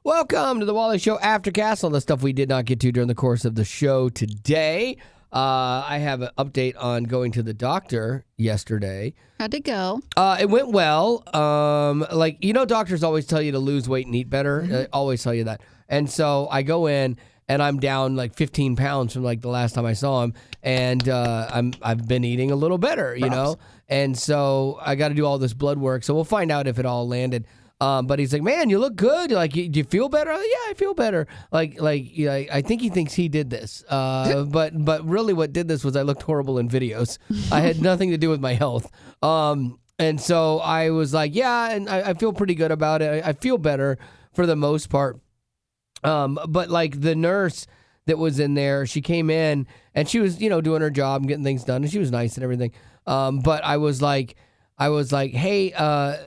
Welcome to the Wally Show Aftercast, all the stuff we did not get to during the course of the show today. I have an update on going to the doctor yesterday. How'd it go? It went well. Doctors always tell you to lose weight and eat better. Mm-hmm. Always tell you that. And so I go in, and I'm down like 15 pounds from like the last time I saw him, and I've been eating a little better, you know. And so I got to do all this blood work. So we'll find out if it all landed. But he's like, man, you look good. Like, do you feel better? Like, yeah, I feel better. I think he thinks he did this. But really what did this was I looked horrible in videos. I had nothing to do with my health. And so I was like, yeah, and I feel pretty good about it. I feel better for the most part. But like the nurse that was in there, she came in and she was, doing her job and getting things done, and she was nice and everything. But I was like, hey,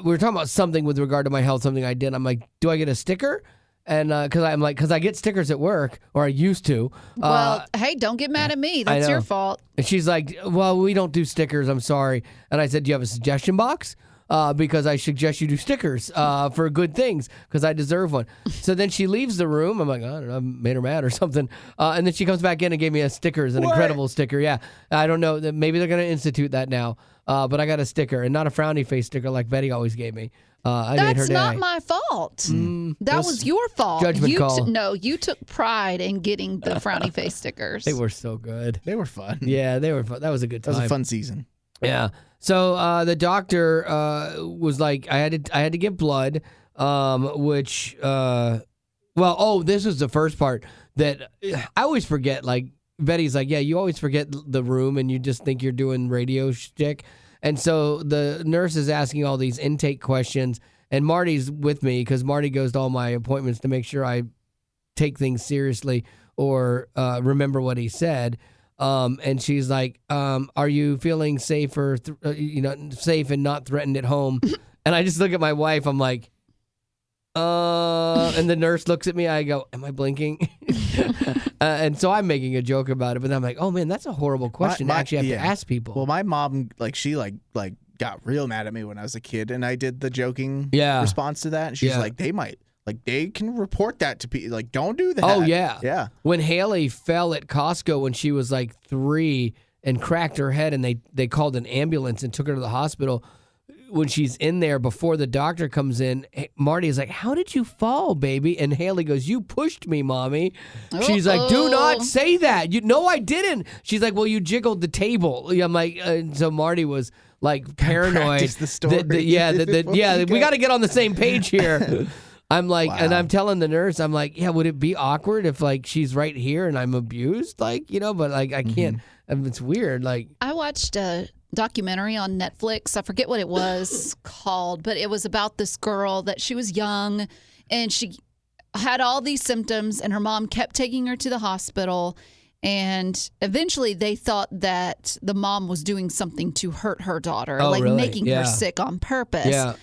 we were talking about something with regard to my health, something I did. I'm like, do I get a sticker? And because I get stickers at work, or I used to. Well, hey, don't get mad at me. That's your fault. And she's like, well, we don't do stickers. I'm sorry. And I said, do you have a suggestion box? Because I suggest you do stickers for good things, because I deserve one. So then she leaves the room. I'm like, I don't know, I made her mad or something. And then she comes back in and gave me a sticker, an incredible sticker. Yeah, I don't know. Maybe they're going to institute that now. But I got a sticker, and not a frowny face sticker like Betty always gave me. I made her day. That's not my fault. That was your fault. Judgment call. No, you took pride in getting the frowny face stickers. They were so good. They were fun. Yeah, they were fun. That was a good time. That was a fun season. Yeah. So the doctor was like, I had to get blood, this was the first part that I always forget. Like, Betty's like, yeah, you always forget the room and you just think you're doing radio shtick. And so the nurse is asking all these intake questions, and Marty's with me because Marty goes to all my appointments to make sure I take things seriously or remember what he said. And she's like, are you feeling safe or, safe and not threatened at home? And I just look at my wife. I'm like, and the nurse looks at me. I go, am I blinking? And so I'm making a joke about it, but then I'm like, oh man, that's a horrible question to actually have to ask people. Well, my mom, she got real mad at me when I was a kid, and I did the joking response to that. And she's like, they can report that to people. Like, don't do that. Oh, yeah. Yeah. When Haley fell at Costco when she was like 3 and cracked her head, and they called an ambulance and took her to the hospital. When she's in there, before the doctor comes in, Marty is like, how did you fall, baby? And Haley goes, you pushed me, Mommy. She's like, do not say that. No, I didn't. She's like, well, you jiggled the table. I'm like, so Marty was like paranoid. Practice the story. We got to get on the same page here. I'm like, and I'm telling the nurse, I'm like, yeah, would it be awkward if like she's right here and I'm abused? Like, but like I can't, it's weird. Like, I watched a documentary on Netflix. I forget what it was called, but it was about this girl that she was young and she had all these symptoms, and her mom kept taking her to the hospital. And eventually they thought that the mom was doing something to hurt her daughter, really? Making her sick on purpose. Yeah.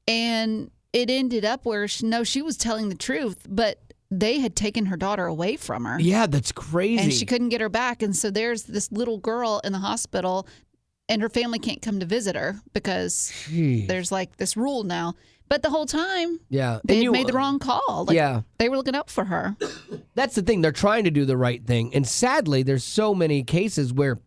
And it ended up where she was telling the truth, but they had taken her daughter away from her. Yeah, that's crazy. And she couldn't get her back. And so there's this little girl in the hospital, and her family can't come to visit her because there's like this rule now. But the whole time, they made the wrong call. They were looking out for her. That's the thing. They're trying to do the right thing. And sadly, there's so many cases where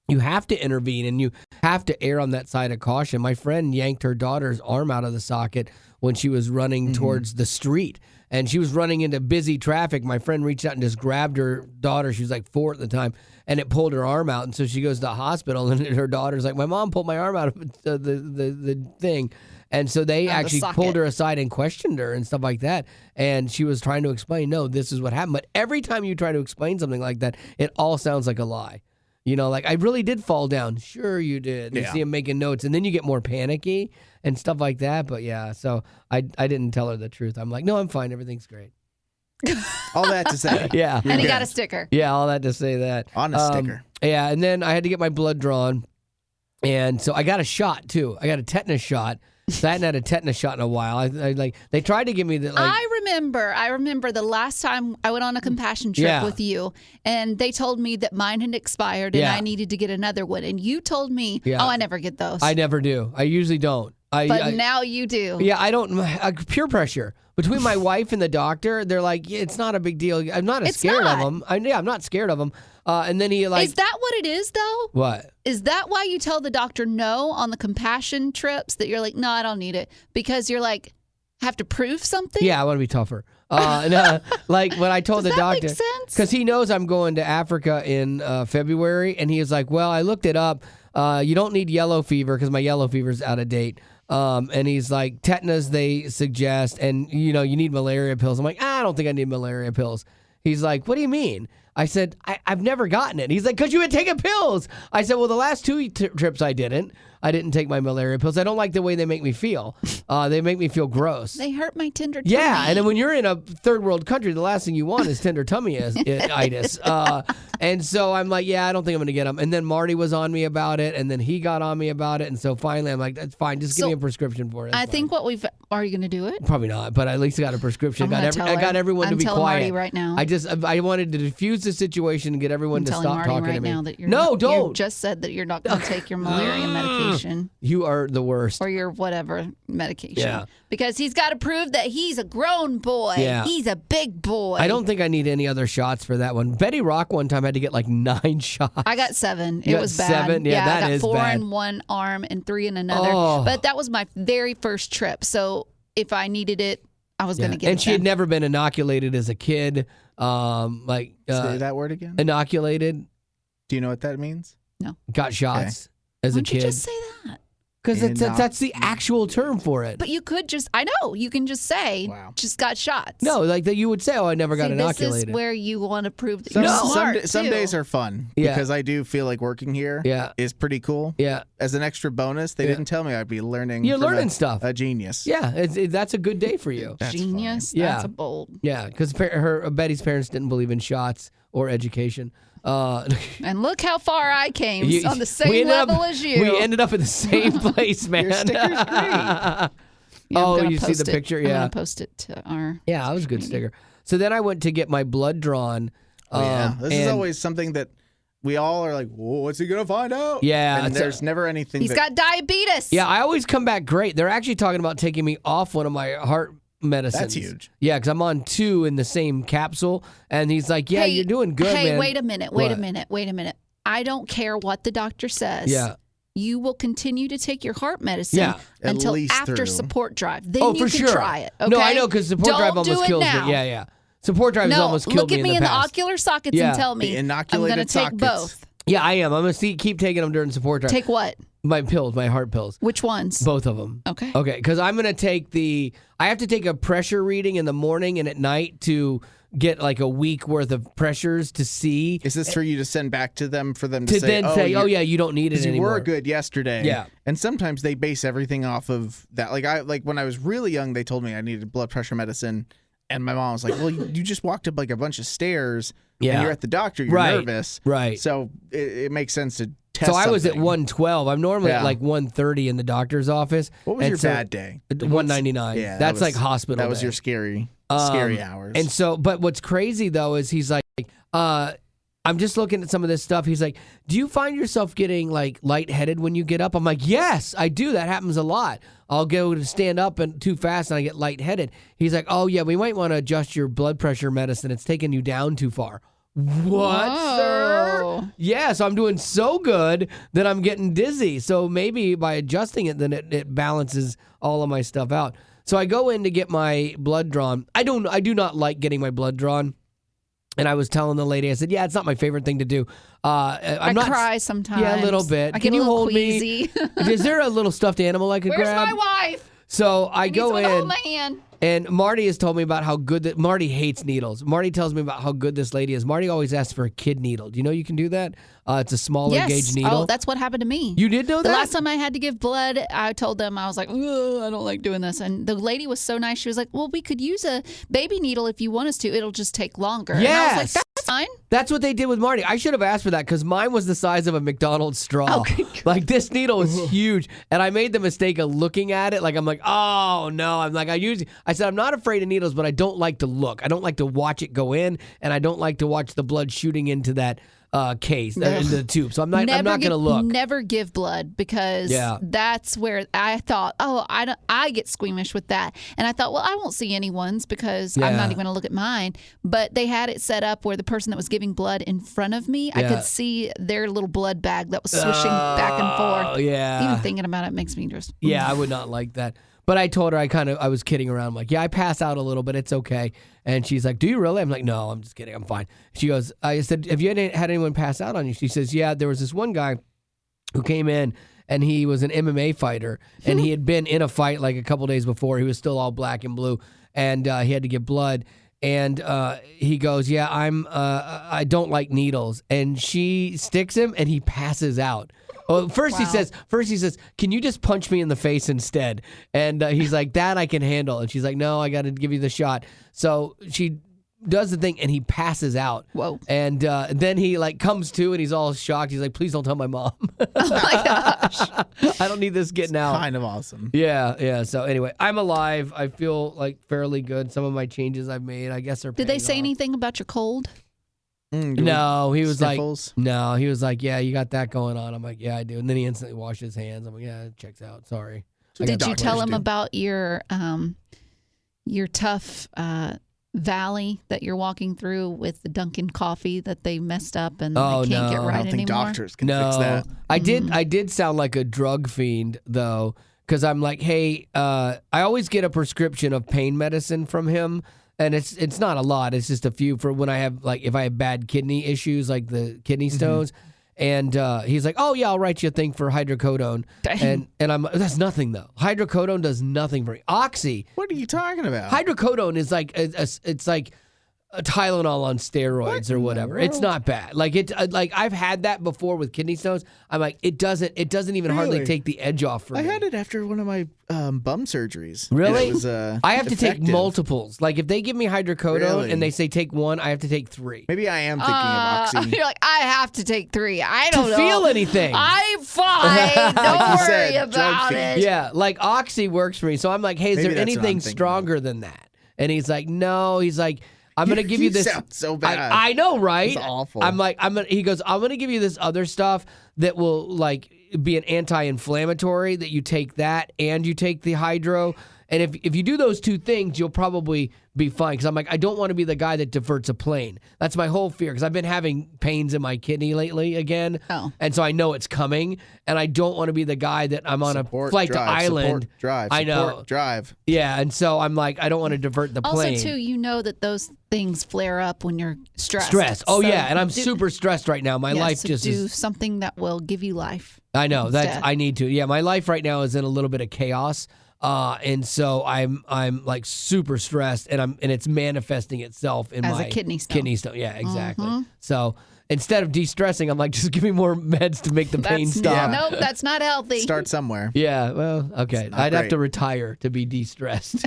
you have to intervene and you have to err on that side of caution. My friend yanked her daughter's arm out of the socket when she was running towards the street. And she was running into busy traffic. My friend reached out and just grabbed her daughter. She was like 4 at the time. And it pulled her arm out. And so she goes to the hospital, and her daughter's like, my mom pulled my arm out of the thing. And so they actually pulled her aside and questioned her and stuff like that. And she was trying to explain, no, this is what happened. But every time you try to explain something like that, it all sounds like a lie. Like, I really did fall down. Sure you did. You see him making notes. And then you get more panicky and stuff like that. But yeah, so I didn't tell her the truth. I'm like, no, I'm fine. Everything's great. All that to say. Yeah. And he got a sticker. Yeah, all that to say that. On a sticker. Yeah, and then I had to get my blood drawn. And so I got a shot, too. I got a tetanus shot. So I hadn't had a tetanus shot in a while. They tried to give me the. I remember the last time I went on a compassion trip with you, and they told me that mine had expired and I needed to get another one. And you told me, I never get those. I never do. I usually don't. But now you do. Yeah, I don't. Peer pressure. Between my wife and the doctor, they're like, yeah, it's not a big deal. I'm not scared of him. I'm not scared of him. And then he like. Is that what it is, though? What? Is that why you tell the doctor no on the compassion trips, that you're like, no, I don't need it? Because you're like, have to prove something? Yeah, I want to be tougher. No, like when I told Does the that doctor. make sense? Because he knows I'm going to Africa in February. And he was like, well, I looked it up. You don't need yellow fever because my yellow fever's out of date. And he's like, tetanus they suggest, and you need malaria pills. I'm like, I don't think I need malaria pills. He's like, what do you mean? I said, I've never gotten it. He's like, because you had taken pills. I said, well, the last 2 trips I didn't take my malaria pills. I don't like the way they make me feel. They make me feel gross. They hurt my tender tummy. Yeah, and then when you're in a third world country, the last thing you want is tender tummy itis. And so I'm like, yeah, I don't think I'm going to get them. And then Marty was on me about it, and then he got on me about it. And so finally I'm like, that's fine. Just give me a prescription for it. I think are you going to do it? Probably not, but at least I got a prescription. I got everyone to be quiet. Marty right now. I wanted to diffuse the situation and get everyone to stop Marty talking right to me. Now that don't. You just said that you're not going to take your malaria medication. You are the worst. Or your whatever medication. Yeah. Because he's got to prove that he's a grown boy. Yeah. He's a big boy. I don't think I need any other shots for that one. Betty Rock one time had to get like 9 shots. I got 7. You It got was bad. 7? Yeah, that I got is 4 bad. in one arm and 3 in another. Oh. But that was my very first trip. So if I needed it, I was going to get it. And she had never been inoculated as a kid. Say that word again. Inoculated. Do you know what that means? No. Got shots as Why a don't you kid. just say that? Because that's the actual term for it. But you could just, I know, you can just say, just got shots. No, like that you would say, oh, I never got inoculated. This is where you want to prove that you're smart, some days are fun because I do feel like working here is pretty cool. Yeah. As an extra bonus, they didn't tell me I'd be learning. You're learning stuff. A genius. Yeah, that's a good day for you. Genius? Fine. That's a bold. Yeah, because Betty's parents didn't believe in shots or education. And look how far I came on the same level as you. We ended up in the same place, man. Your sticker's great. You see the picture? Yeah. I'm going to post it to our... Yeah, that was a good sticker. So then I went to get my blood drawn. This is always something that we all are like, whoa, what's he going to find out? Yeah. And there's never anything. He's got diabetes. Yeah, I always come back great. They're actually talking about taking me off one of my heart medicines. That's huge. Yeah, because I'm on 2 in the same capsule. And he's like, yeah, you're doing good, man. Hey, wait a minute. I don't care what the doctor says. Yeah. You will continue to take your heart medicine until after support drive. Then you can try it. Okay? No, I know, because support drive almost kills me. Yeah. Support drive has almost killed me in the past. Look at me in the ocular sockets and tell me I'm going to take both. Yeah, I am. I'm going to keep taking them during support drive. Take what? My pills, my heart pills. Which ones? Both of them. Okay. Okay, because I'm going to take I have to take a pressure reading in the morning and at night to get like a week worth of pressures to see. Is this for you to send back to them for them to then say, oh yeah, you don't need it anymore. You were good yesterday. Yeah. And sometimes they base everything off of that. Like when I was really young, they told me I needed blood pressure medicine. And my mom was like, well, you just walked up like a bunch of stairs and you're at the doctor. You're nervous. Right. So it makes sense to test So I was at something. 112. I'm normally at like 130 in the doctor's office. What was your bad day? 199. Yeah, that's like hospital That was day. your scary hours. And so, but what's crazy though is he's like, I'm just looking at some of this stuff. He's like, do you find yourself getting like lightheaded when you get up? I'm like, yes, I do. That happens a lot. I'll go to stand up and too fast and I get lightheaded. He's like, oh yeah, we might want to adjust your blood pressure medicine. It's taking you down too far. What, sir? Yeah, so I'm doing so good that I'm getting dizzy. So maybe by adjusting it, then it balances all of my stuff out. So I go in to get my blood drawn. I do not like getting my blood drawn. And I was telling the lady, I said, yeah, it's not my favorite thing to do. I cry sometimes. Yeah, a little bit. I Can get you a little hold queasy. me? Is there a little stuffed animal I could Where's grab? my wife? So I go in. Hold my hand. And Marty has told me about how good that Marty hates needles. Marty tells me about how good this lady is. Marty always asks for a kid needle. Do you know you can do that? It's a smaller gauge needle. Oh, that's what happened to me. You did know that? The last time I had to give blood, I told them, I was like, I don't like doing this. And the lady was so nice. She was like, well, we could use a baby needle if you want us to. It'll just take longer. Yes. And I was like, that's fine. That's what they did with Marty. I should have asked for that because mine was the size of a McDonald's straw. Okay. Like this needle was huge. And I made the mistake of looking at it. Like I'm like, oh no. I said, I'm not afraid of needles, but I don't like to look. I don't like to watch it go in. And I don't like to watch the blood shooting into that case, in the tube. So I'm not going to look. Never give blood, because that's where I thought, I get squeamish with that. And I thought, well, I won't see anyone's because I'm not even going to look at mine. But they had it set up where the person that was giving blood in front of me, I could see their little blood bag that was swishing back and forth. Yeah. Even thinking about it makes me just... Yeah, I would not like that. But I told her I was kidding around. I'm like, yeah, I pass out a little, but it's okay. And she's like, do you really? I'm like, no, I'm just kidding. I'm fine. She goes, I said, have you had anyone pass out on you? She says, yeah, there was this one guy who came in, and he was an MMA fighter, and he had been in a fight like a couple days before. He was still all black and blue, and he had to give blood. And he goes, yeah, I don't like needles. And she sticks him, and he passes out. Well, first he says, can you just punch me in the face instead? And he's like, that I can handle. And she's like, no, I got to give you the shot. So she does the thing, and he passes out. Whoa. And then he like comes to, and he's all shocked. He's like, please don't tell my mom. Oh my gosh. I don't need this getting out. Kind of awesome. Yeah. So anyway, I'm alive. I feel like fairly good. Some of my changes I've made, I guess, are Did they say off. anything about your cold? No, he was sniffles? he was like, yeah, you got that going on. I'm like, yeah, I do. And then he instantly washed his hands. I'm like, yeah, it checks out. Sorry. Did you tell him about your tough valley that you're walking through with the Dunkin' coffee that they messed up and they can't get right I don't think anymore? doctors can fix that. I did sound like a drug fiend though, because I'm like, hey, I always get a prescription of pain medicine from him. And it's not a lot. It's just a few for when I have, like, if I have bad kidney issues, like the kidney stones. And he's like, oh, yeah, I'll write you a thing for hydrocodone. Dang. And I'm that's nothing, though. Hydrocodone does nothing for me. Oxy. What are you talking about? Hydrocodone is like, it's like a Tylenol on steroids or whatever. It's not bad. Like like I've had that before with kidney stones. I'm like, it doesn't even hardly take the edge off for me. I had it after one of my bum surgeries. Really? It was, I have to take multiples. Like if they give me hydrocodone and they say take one, I have to take 3. Maybe I am thinking of Oxy. You're like, I have to take 3. I don't know. Feel anything. I'm fine. Don't worry about it. Yeah, like Oxy works for me. So I'm like, hey, is there anything stronger than that? And he's like, no. He's like, I'm gonna give you this. Sound so bad. I know, right? It's awful. I'm like, he goes, I'm gonna give you this other stuff that will like be an anti-inflammatory. That you take that and you take the hydro, and if you do those two things, you'll probably be fine. Because I'm like, I don't want to be the guy that diverts a plane. That's my whole fear. Because I've been having pains in my kidney lately again, and so I know it's coming, and I don't want to be the guy that I'm on a flight to Island. I know. Drive. Yeah, and so I'm like, I don't want to divert the plane. Also, too, you know that those things flare up when you're stressed. Oh, yeah, and I'm super stressed right now. My life just do is something that will give you life. I know that I need to. Yeah, my life right now is in a little bit of chaos, and so I'm like super stressed, and it's manifesting itself in as my a kidney stone. Kidney stone, yeah, exactly. So instead of de-stressing, I'm like, just give me more meds to make the pain stop. Nope, that's not healthy. Start somewhere. Yeah, well, okay. I'd have to retire to be de-stressed.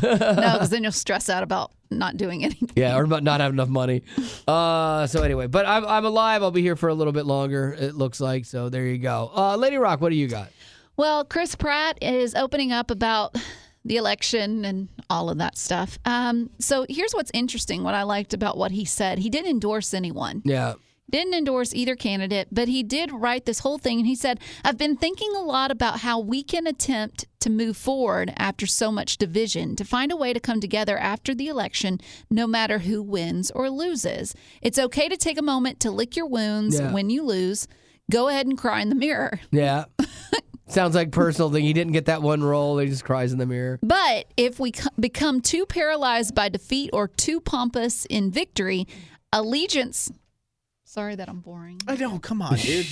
No, because then you'll stress out about not doing anything. Yeah, or about not having enough money. So anyway, but I'm alive. I'll be here for a little bit longer, it looks like. So there you go. Lady Rock, what do you got? Well, Chris Pratt is opening up about the election and all of that stuff. So here's what's interesting, what I liked about what he said. He didn't endorse anyone. Yeah. Didn't endorse either candidate, but he did write this whole thing. And he said, I've been thinking a lot about how we can attempt to move forward after so much division, to find a way to come together after the election, no matter who wins or loses. It's okay to take a moment to lick your wounds when you lose. Go ahead and cry in the mirror. Yeah. Sounds like personal thing. He didn't get that one role. He just cries in the mirror. But if we become too paralyzed by defeat or too pompous in victory, allegiance... Sorry that I'm boring. I know. Come on, dude.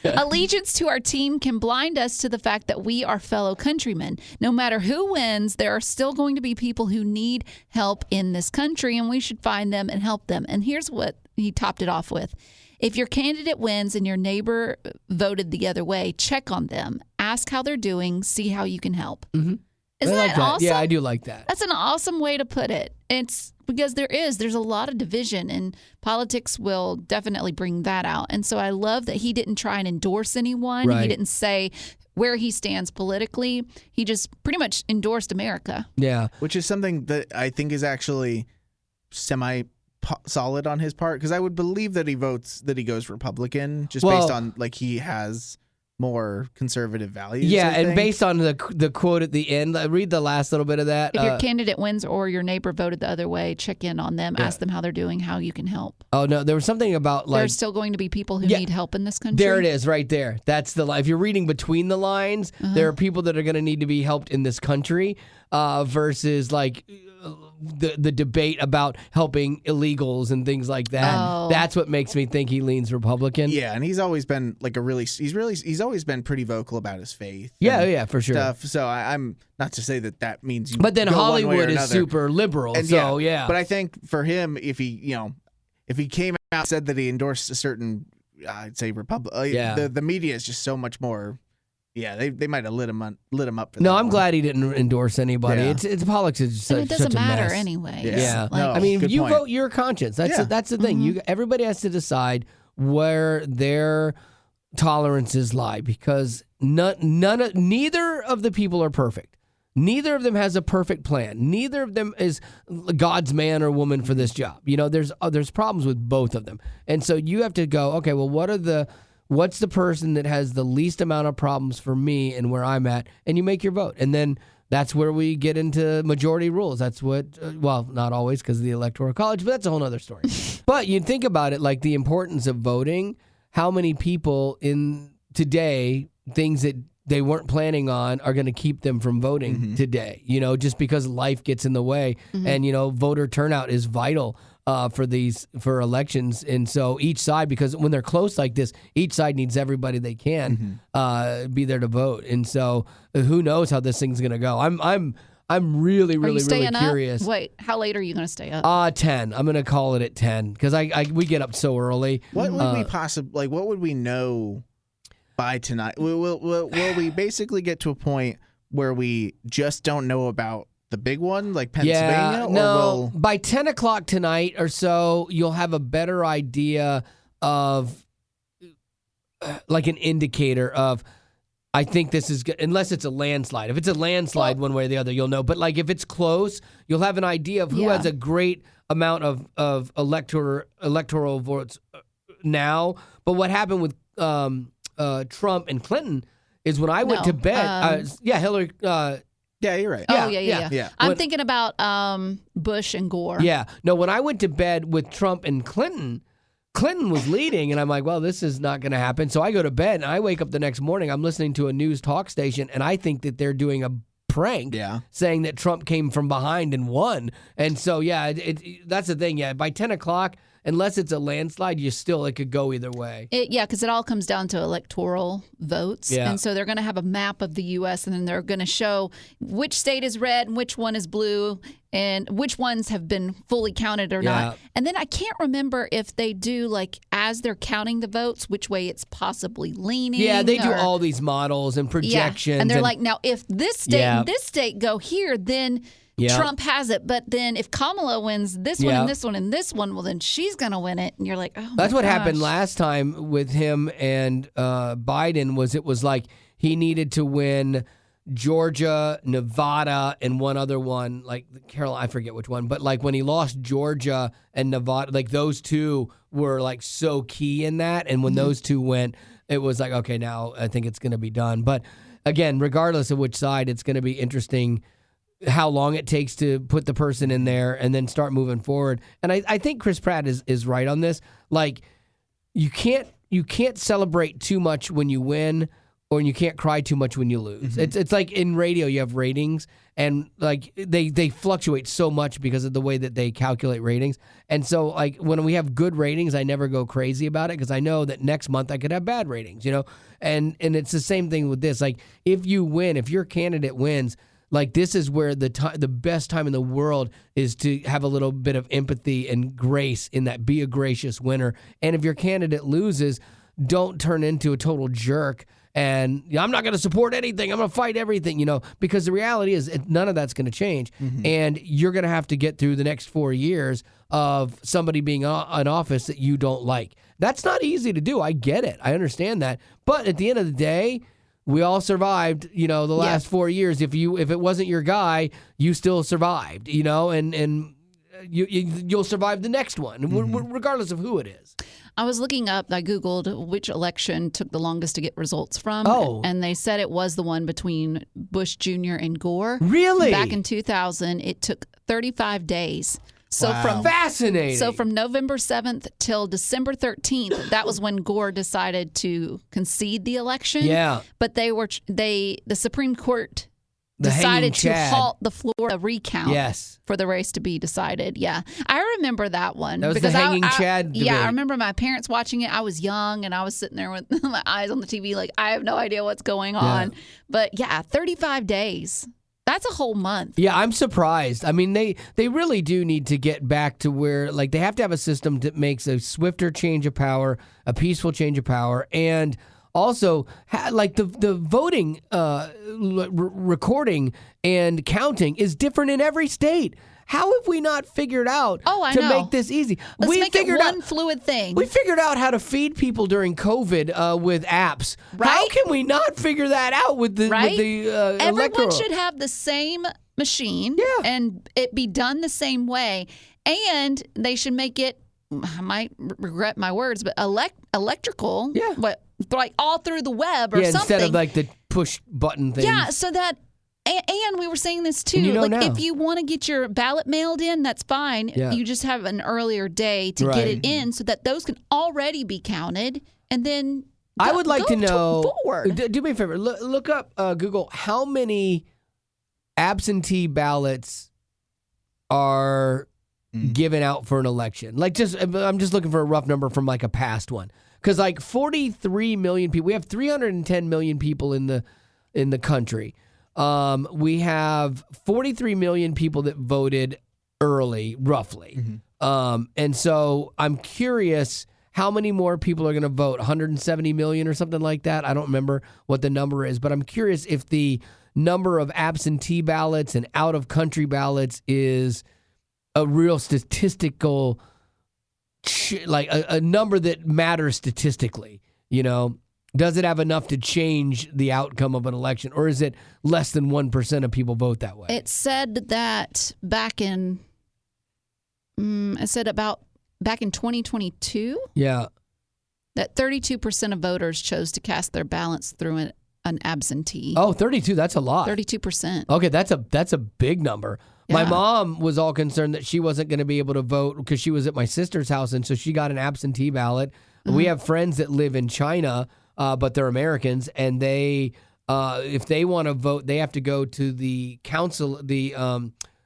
Allegiance to our team can blind us to the fact that we are fellow countrymen. No matter who wins, there are still going to be people who need help in this country, and we should find them and help them. And here's what he topped it off with. If your candidate wins and your neighbor voted the other way, check on them. Ask how they're doing. See how you can help. Mm-hmm. Isn't that awesome? Yeah, I do like that. That's an awesome way to put it. It's because there's a lot of division, and politics will definitely bring that out. And so I love that he didn't try and endorse anyone. Right. He didn't say where he stands politically. He just pretty much endorsed America. Yeah. Which is something that I think is actually solid on his part? Because I would believe that he goes Republican just based on like he has more conservative values. Yeah, and based on the quote at the end, read the last little bit of that. If your candidate wins or your neighbor voted the other way, check in on them, ask them how they're doing, how you can help. Oh no, there was something about like there's still going to be people who need help in this country. There it is, right there. That's the line. If you're reading between the lines, there are people that are going to need to be helped in this country versus like the debate about helping illegals and things like that. Oh. That's what makes me think he leans Republican. Yeah, and he's always been like he's always been pretty vocal about his faith. Yeah, for sure. Stuff. So I'm not to say that means you. But then go Hollywood one way or is super liberal. And so But I think for him, if he came out and said that he endorsed a certain, I'd say Republican. The media is just so much more. Yeah, they might have lit him up. For no, that I'm one. glad he didn't endorse anybody. Yeah. It's politics is and it doesn't such a matter mess. anyway. Yeah, No, I mean, good if you point. vote your conscience. That's the thing. Everybody has to decide where their tolerances lie because neither of the people are perfect. Neither of them has a perfect plan. Neither of them is God's man or woman for this job. There's problems with both of them, and so you have to go. Okay, well, what's the person that has the least amount of problems for me and where I'm at, and you make your vote, and then that's where we get into majority rules. That's what, well, not always because of the Electoral College, but that's a whole other story. But you think about it, like the importance of voting. How many people in today things that they weren't planning on are going to keep them from voting today? Just because life gets in the way, and voter turnout is vital. For elections, and so each side, because when they're close like this, each side needs everybody they can be there to vote, and so who knows how this thing's gonna go? I'm really curious. Up? Wait, how late are you gonna stay up? 10. I'm gonna call it at 10 because we get up so early. What would we possibly what would we know by tonight? Will we basically get to a point where we just don't know about the big one, like Pennsylvania? Yeah, by 10 o'clock tonight or so, you'll have a better idea of like an indicator of, I think this is good, unless it's a landslide. If it's a landslide one way or the other, you'll know. But like if it's close, you'll have an idea of who has a great amount of electoral votes now. But what happened with Trump and Clinton is when I went to bed, Hillary... Yeah, you're right. Yeah. I'm thinking about Bush and Gore. Yeah. No, when I went to bed with Trump and Clinton was leading, and I'm like, well, this is not going to happen. So I go to bed, and I wake up the next morning. I'm listening to a news talk station, and I think that they're doing a prank saying that Trump came from behind and won. And so, that's the thing. Yeah, by 10 o'clock, unless it's a landslide, it could go either way. Because it all comes down to electoral votes. Yeah. And so they're going to have a map of the U.S. and then they're going to show which state is red and which one is blue and which ones have been fully counted or not. And then I can't remember if they do, like, as they're counting the votes, which way it's possibly leaning. Yeah, they do all these models and projections. Yeah. And they're like, now, if this state and this state go here, then... Yeah. Trump has it, but then if Kamala wins this one and this one and this one, well, then she's going to win it. And you're like, oh, that's what happened last time with him and Biden. It was like he needed to win Georgia, Nevada, and one other one, like Carolina, I forget which one. But like when he lost Georgia and Nevada, like those two were like so key in that. And when those two went, it was like, okay, now I think it's going to be done. But again, regardless of which side, it's going to be interesting how long it takes to put the person in there and then start moving forward. And I think Chris Pratt is right on this. Like you can't celebrate too much when you win, or you can't cry too much when you lose. It's like in radio you have ratings, and like they fluctuate so much because of the way that they calculate ratings. And so like when we have good ratings, I never go crazy about it because I know that next month I could have bad ratings, And it's the same thing with this. Like if you win, if your candidate wins, like this is where the best time in the world is to have a little bit of empathy and grace in that. Be a gracious winner. And if your candidate loses, don't turn into a total jerk. And I'm not going to support anything. I'm going to fight everything, because the reality is none of that's going to change. And you're going to have to get through the next 4 years of somebody being in office that you don't like. That's not easy to do. I get it. I understand that. But at the end of the day, we all survived, the last 4 years. If it wasn't your guy, you still survived, and you'll survive the next one, regardless of who it is. I was looking up, I Googled which election took the longest to get results from. Oh. And they said it was the one between Bush Jr. and Gore. Really? Back in 2000, it took 35 days. So Fascinating. So from November 7th till December 13th, that was when Gore decided to concede the election. Yeah. But the Supreme Court The hanging decided to Chad. halt the Florida recount Yes. for the race to be decided. Yeah. I remember that one. That was because the hanging Chad debate. Yeah, I remember my parents watching it. I was young and I was sitting there with my eyes on the TV like, I have no idea what's going on. But yeah, 35 days. That's a whole month. Yeah, I'm surprised. I mean, they really do need to get back to where, like, they have to have a system that makes a swifter change of power, a peaceful change of power, and also, like, the voting recording and counting is different in every state. How have we not figured out to make this easy? Let's make it one fluid thing. We figured out how to feed people during COVID with apps. Right? How can we not figure that out with the Everyone electoral? should have the same machine and it be done the same way. And they should make it, I might regret my words, but electrical. Yeah. Like all through the web or something. Instead of like the push button thing. Yeah, so that, and we were saying this too. And you know like now. if you want to get your ballot mailed in, that's fine. Yeah. You just have an earlier day to get it in so that those can already be counted. And then I would like to know. Forward. Do me a favor. Look up Google how many absentee ballots are given out for an election. Like I'm just looking for a rough number from like a past one. Because like 43 million people, we have 310 million people in the country. We have 43 million people that voted early, roughly. And so I'm curious how many more people are going to vote, 170 million or something like that. I don't remember what the number is, but I'm curious if the number of absentee ballots and out-of-country ballots is a real statistical, like a number that matters statistically, you know? Does it have enough to change the outcome of an election, or is it less than 1% of people vote that way? It said that back in 2022. Yeah. That 32% of voters chose to cast their ballots through an absentee. Oh, 32. That's a lot. 32%. Okay, that's a big number. Yeah. My mom was all concerned that she wasn't going to be able to vote because she was at my sister's house, and so she got an absentee ballot. We have friends that live in China, but they're Americans, and they, if they want to vote, they have to go to the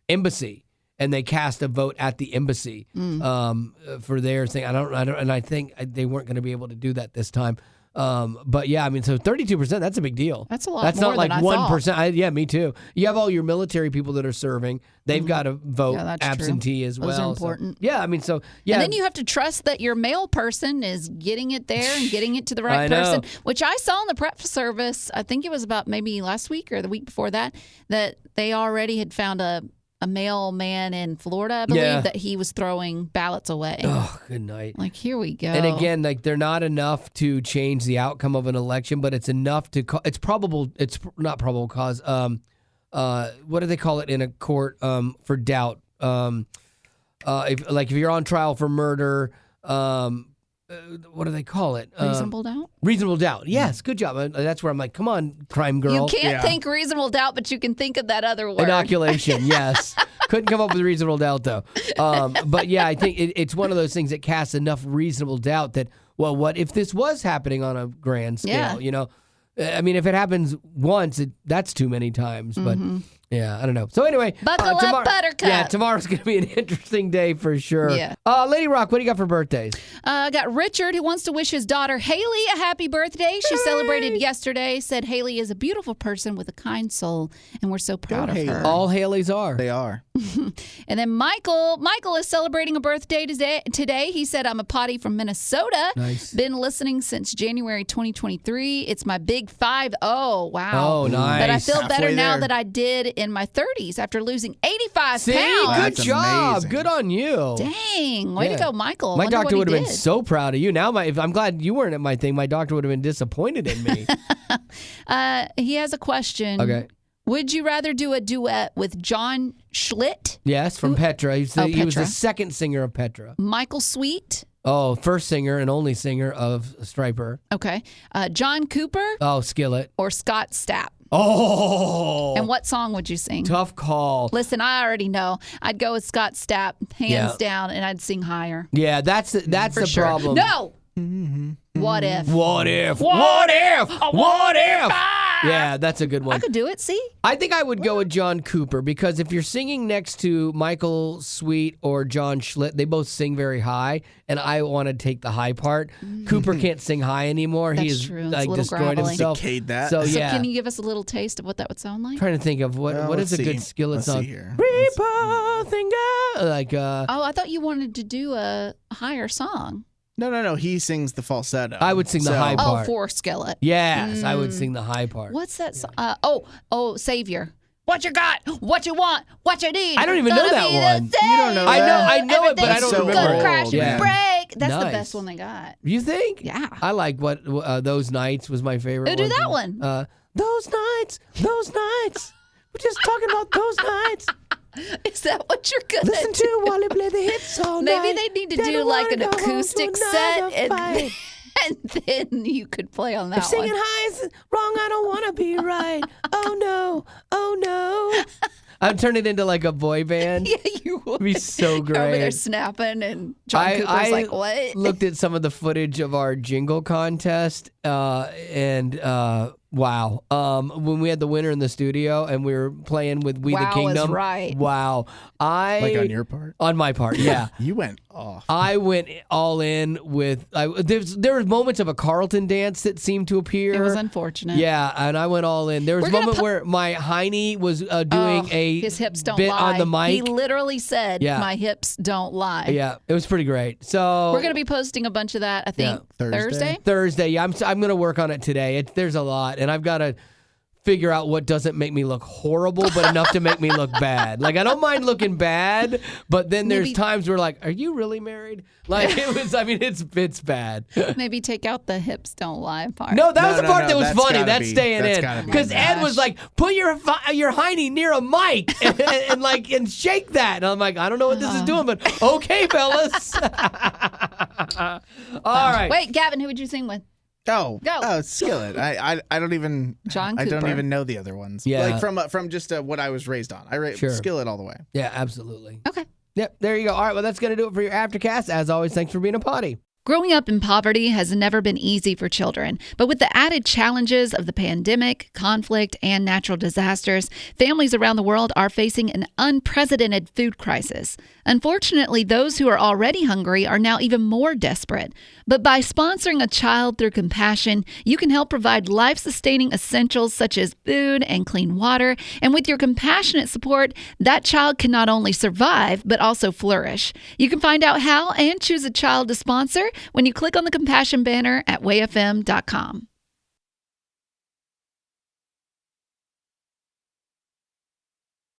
embassy, and they cast a vote at the embassy for their thing. I don't, and I think they weren't going to be able to do that this time. But yeah, I mean, so 32%, that's a big deal. That's a lot That's more not like than I 1%. Yeah, me too. You have all your military people that are serving. They've got to vote that's absentee true. as well. Those are important. So, yeah, I mean, so yeah. And then you have to trust that your mail person is getting it there and getting it to the right I know. person, which I saw in the prep service. I think it was about maybe last week or the week before that they already had found a mailman in Florida, I believe, that he was throwing ballots away. Oh, good night. Like, here we go. And again, like they're not enough to change the outcome of an election, but it's enough to. It's not probable cause. What do they call it in a court for doubt? If you're on trial for murder, what do they call it? Reasonable doubt? Reasonable doubt. Yes, good job. That's where I'm like, come on, crime girl. You can't think reasonable doubt, but you can think of that other word. Inoculation, yes. Couldn't come up with reasonable doubt, though. But yeah, I think it's one of those things that casts enough reasonable doubt that, well, what if this was happening on a grand scale, Yeah. you know? I mean, if it happens once, that's too many times. But yeah, I don't know. So anyway. Buckle up, Buttercup. Yeah, tomorrow's going to be an interesting day for sure. Yeah. Lady Rock, what do you got for birthdays? I got Richard, who wants to wish his daughter Haley a happy birthday. She celebrated yesterday, said Haley is a beautiful person with a kind soul, and we're so proud of her. All Haleys are. They are. And then Michael is celebrating a birthday today. He said, I'm a potty from Minnesota. Nice. Been listening since January 2023. It's my big 5-0. Wow. Oh, nice. But I feel better Halfway now there. that I did in my 30s after losing 85 See, pounds. good That's job. amazing. Good on you. Dang. Way Yeah. to go, Michael. My Wonder doctor what would he have been did. so proud of you. Now, I'm glad you weren't at my thing. My doctor would have been disappointed in me. He has a question. Okay. Would you rather do a duet with John Schlitt? Yes, from Petra. He was the Petra. second singer of Petra. Michael Sweet? Oh, first singer and only singer of Striper. Okay. John Cooper? Oh, Skillet. Or Scott Stapp? Oh. And what song would you sing? Tough call. Listen, I already know. I'd go with Scott Stapp, hands down, and I'd sing higher. Yeah, that's the sure. problem. No! What if? What if? What if? What if? Ah! Yeah, that's a good one. I could do it, see? I think I would go with John Cooper because if you're singing next to Michael Sweet or John Schlitt, they both sing very high, and I want to take the high part. Cooper can't sing high anymore. That's he is true. It's like a little destroyed gravelly. himself. Decayed that. So So yeah. can you give us a little taste of what that would sound like? Trying to think of what is a let's good see. Skillet Let's song. see here. Reaper thing, like Oh, I thought you wanted to do a higher song. No. He sings the falsetto. I would sing the high Oh, part. for Skillet. Yes, I would sing the high part. What's that song? Savior. What you got? What you want? What you need? I don't even know Gonna that be the one. You don't know Savior. that? I know it, but I don't Everything's remember gonna it. crash Yeah. and break. That's the Nice. best one they got. You think? Yeah. I like what Those Nights was my favorite. Oh, do that one. Those nights. We're just talking about those nights. Is that what you're gonna Listen do? to Wally play the hits all night. Maybe they need to Then do I like an wanna go home to acoustic another set, fight. and then you could play on that If singing one. high is wrong, I don't want to be right. Oh no. I'd turn it into like a boy band. Yeah, you would. It'd be so You're over there great. snapping, and John Cooper's like, "What?" looked at some of the footage of our jingle contest, and wow. When we had the winner in the studio and we were playing with We the Wow is Kingdom. right. Wow. Like on your part? On my part, yeah. You went off. I went all in with. There was moments of a Carlton dance that seemed to appear. It was unfortunate. Yeah, and I went all in. There was We're a gonna moment where my hiney was doing a his hips don't bit lie. on the mic. He literally said, Yeah. "My hips don't lie." Yeah, it was pretty great. So We're gonna be posting a bunch of that. I think Thursday? Thursday. Yeah, I'm gonna work on it today. There's a lot, and I've got to figure out what doesn't make me look horrible, but enough to make me look bad. Like I don't mind looking bad, but then there's Maybe- times where like, are you really married? Like it was. I mean, it's bad. Maybe take out the hips don't lie part. No, that was the part that was that's funny. gotta That's be- staying that's in gotta be because in Ed there. was like, "Put your hiney near a mic and shake that." And I'm like, "I don't know what this is doing, but okay, fellas." All right. Wait, Gavin, who would you sing with? Oh, Go. Skillet. I don't even. John I don't Cooper. even know the other ones. Yeah. Like from just what I was raised on. Sure. Skillet all the way. Yeah, absolutely. Okay. Yep. There you go. All right. Well, that's gonna do it for your Aftercast. As always, thanks for being a potty. Growing up in poverty has never been easy for children, but with the added challenges of the pandemic, conflict, and natural disasters, families around the world are facing an unprecedented food crisis. Unfortunately, those who are already hungry are now even more desperate. But by sponsoring a child through compassion, you can help provide life-sustaining essentials such as food and clean water. And with your compassionate support, that child can not only survive, but also flourish. You can find out how and choose a child to sponsor when you click on the compassion banner at wayfm.com.